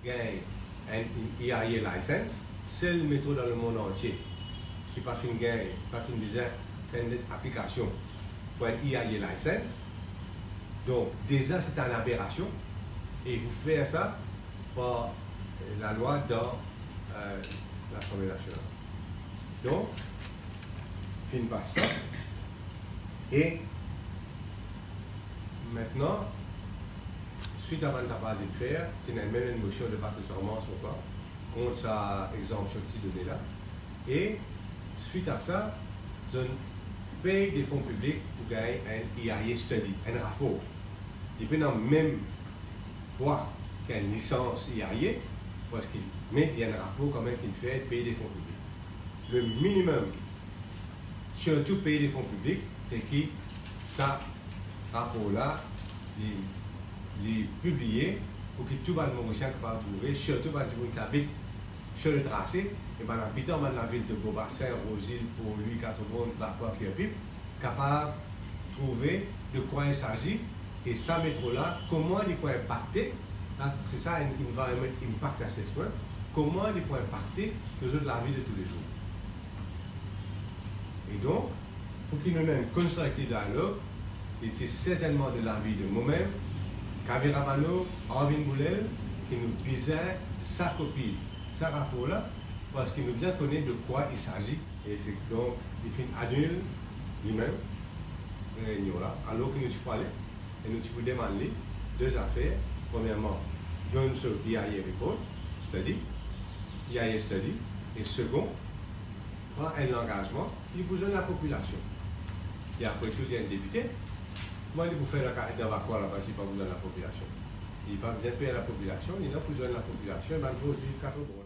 gagne un IAE license, seul métro dans le monde entier qui pas fin gagne, pas fin visa, fait une application pour un IAE license. Donc déjà c'est une aberration et vous faites ça par la loi dans l'Assemblée nationale. Donc, fin passe ça. Et maintenant, suite à ce qu'on de faire, c'est même une motion de participation contre sa exemption de ces données-là. Et suite à ça, je paye des fonds publics pour gagner un IAE study, un rapport. Il peut dans le même poids qu'une licence IAE, parce qu'il y a un rapport quand même qu'il fait payer des fonds publics. Le minimum, surtout payer des fonds publics, c'est que ça rapport-là, il est publié pour que tout le monde soit capable de trouver, surtout pour les gens qui habitent sur le tracé, et bien l'habitant de la ville de Beaubassin, Rosille, pour lui, 80, Barquois, Pierre-Pipe, capable de trouver de quoi il s'agit, et ça métro-là, comment il peut impacter, c'est ça, un environment impact assessment, comment il peut impacter la vie de tous les jours. Et donc, pour qu'il nous ait une constructive dialogue, il est certainement de l'avis de moi-même, Kavira Mano, Arvin Boulel, qui nous disait sa copie, sa rapport-là, parce qu'il nous bien connaît de quoi il s'agit. Et c'est donc, il fait annule lui-même, réunion-là, alors que nous tu parlais, et nous tu peux demander deux affaires. Premièrement, donne ce IAE report, study, IAE study, et second, prend un engagement qui vous donne la population. Et après tout, il y a un député. Moi, il vous fait la carte d'avacuer là-bas, si pas vous donne la population. Il va bien payer la population, il a besoin de la population, il va vous dire 4 euros.